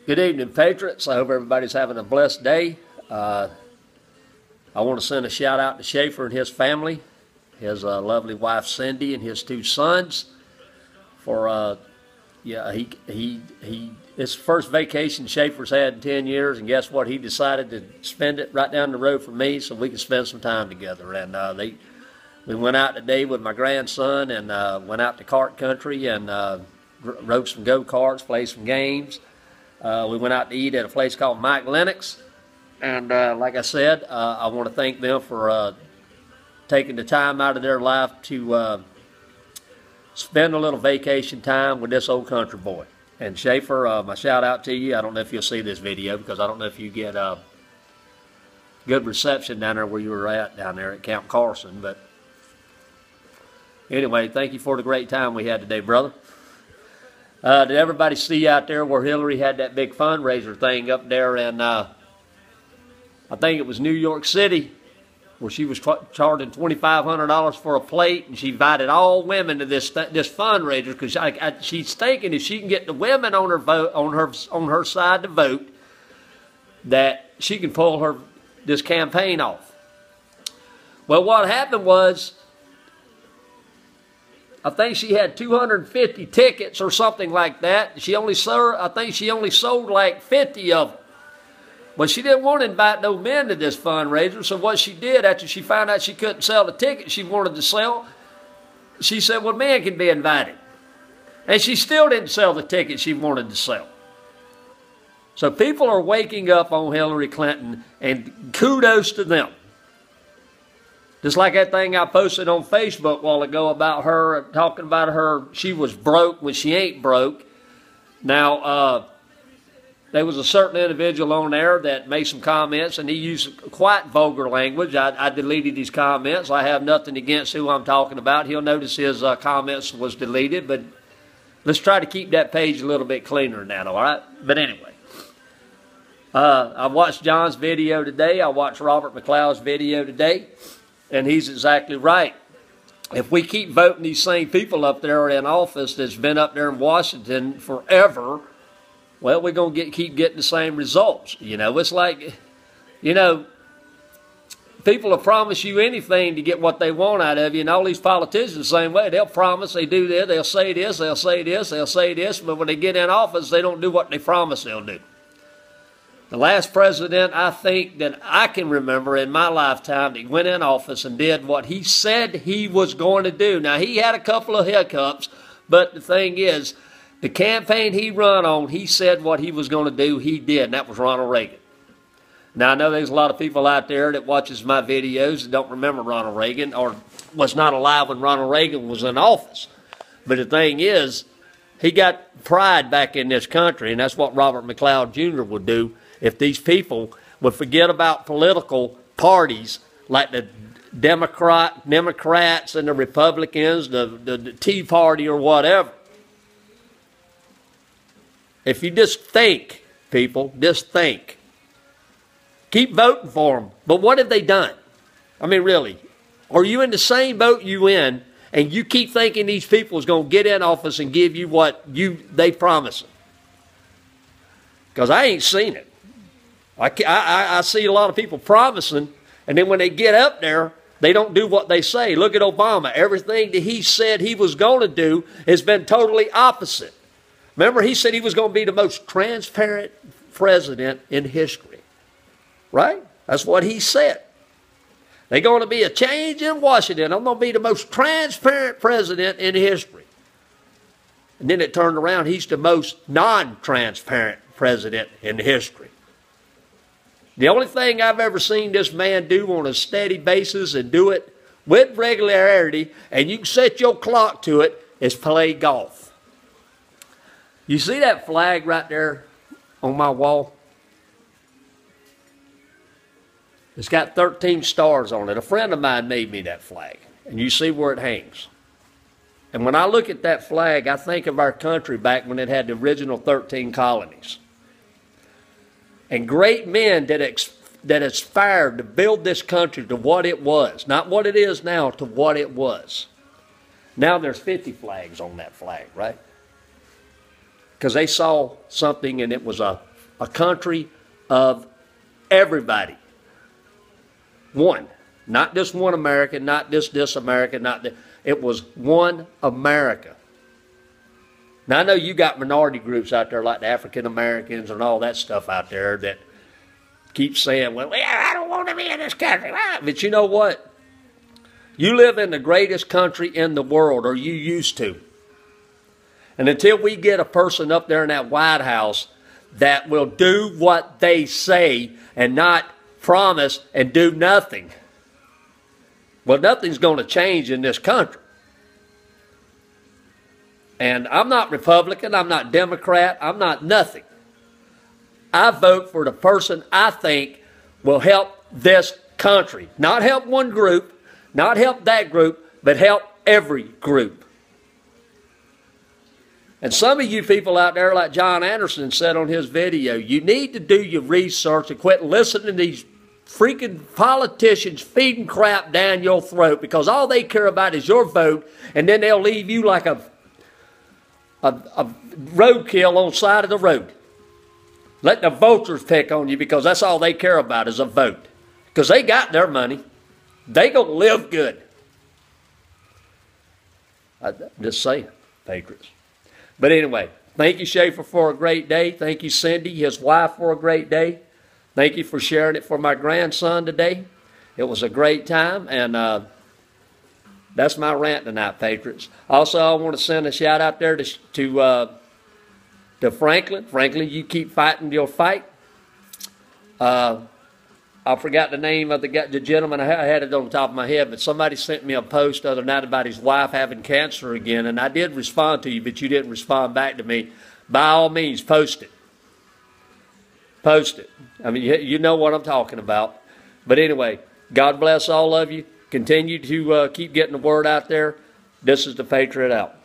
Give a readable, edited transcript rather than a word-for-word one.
Good evening, patriots. I hope everybody's having a blessed day. I want to send a shout out to Schaefer and his family, his lovely wife Cindy and his two sons. For it's the first vacation Schaefer's had in 10 years, and guess what? He decided to spend it right down the road from me so we could spend some time together. And we went out today with my grandson and went out to kart country and rode some go-karts, played some games. We went out to eat at a place called Mike Lennox, and like I said, I want to thank them for taking the time out of their life to spend a little vacation time with this old country boy. And Schaefer, my shout out to you. I don't know if you'll see this video because I don't know if you get good reception down there where you were at down there at Camp Carson, but anyway, thank you for the great time we had today, brother. Did everybody see out there where Hillary had that big fundraiser thing up there in, I think it was New York City, where she was charging $2,500 for a plate, and she invited all women to this fundraiser because she's thinking if she can get the women on her side to vote, that she can pull this campaign off. Well, what happened was, I think she had 250 tickets or something like that. I think she only sold like 50 of them. But she didn't want to invite no men to this fundraiser, so what she did after she found out she couldn't sell the tickets she wanted to sell, she said, well, men can be invited. And she still didn't sell the tickets she wanted to sell. So people are waking up on Hillary Clinton, and kudos to them. Just like that thing I posted on Facebook a while ago about her, talking about her, she was broke when she ain't broke. Now, there was a certain individual on there that made some comments, and he used quite vulgar language. I deleted his comments. I have nothing against who I'm talking about. He'll notice his comments was deleted, but let's try to keep that page a little bit cleaner than that, all right? But anyway, I watched John's video today. I watched Robert McLeod's video today. And he's exactly right. If we keep voting these same people up there in office that's been up there in Washington forever, well, we're going to keep getting the same results. You know, it's like, you know, people will promise you anything to get what they want out of you, and all these politicians the same way. They'll promise, they do this, they'll say this, they'll say this, they'll say this, but when they get in office, they don't do what they promise they'll do. The last president I think that I can remember in my lifetime that went in office and did what he said he was going to do. Now, he had a couple of hiccups, but the thing is, the campaign he run on, he said what he was going to do, he did, and that was Ronald Reagan. Now, I know there's a lot of people out there that watches my videos that don't remember Ronald Reagan or was not alive when Ronald Reagan was in office. But the thing is, he got pride back in this country, and that's what Robert McLeod Jr. would do if these people would forget about political parties like the Democrats and the Republicans, the Tea Party or whatever. If you just think, people, just think. Keep voting for them. But what have they done? I mean, really, are you in the same boat you in, and you keep thinking these people is going to get in office and give you what they promise? Because I ain't seen it. I see a lot of people promising, and then when they get up there, they don't do what they say. Look at Obama. Everything that he said he was going to do has been totally opposite. Remember, he said he was going to be the most transparent president in history. Right? That's what he said. There's going to be a change in Washington. I'm going to be the most transparent president in history. And then it turned around. He's the most non-transparent president in history. The only thing I've ever seen this man do on a steady basis and do it with regularity, and you can set your clock to it, is play golf. You see that flag right there on my wall? It's got 13 stars on it. A friend of mine made me that flag, and you see where it hangs. And when I look at that flag, I think of our country back when it had the original 13 colonies. And great men that aspired to build this country to what it was. Not what it is now, to what it was. Now there's 50 flags on that flag, right? Because they saw something and it was a a country of everybody. One. Not just one American, not just this American, not this. It was one America. Now, I know you got minority groups out there like the African Americans and all that stuff out there that keep saying, well, I don't want to be in this country. But you know what? You live in the greatest country in the world, or you used to. And until we get a person up there in that White House that will do what they say and not promise and do nothing, well, nothing's going to change in this country. And I'm not Republican, I'm not Democrat, I'm not nothing. I vote for the person I think will help this country. Not help one group, not help that group, but help every group. And some of you people out there, like John Anderson said on his video, you need to do your research and quit listening to these freaking politicians feeding crap down your throat, because all they care about is your vote, and then they'll leave you like a roadkill on the side of the road. Let the vultures pick on you, because that's all they care about is a vote. Because they got their money. They gonna live good. I'm just saying, patriots. But anyway, thank you, Schaefer, for a great day. Thank you, Cindy, his wife, for a great day. Thank you for sharing it for my grandson today. It was a great time, and that's my rant tonight, patriots. Also, I want to send a shout out there to Franklin. Franklin, you keep fighting your fight. I forgot the name of the gentleman. I had it on the top of my head, but somebody sent me a post the other night about his wife having cancer again, and I did respond to you, but you didn't respond back to me. By all means, post it. Post it. I mean, you know what I'm talking about. But anyway, God bless all of you. Continue to keep getting the word out there. This is the Patriot out.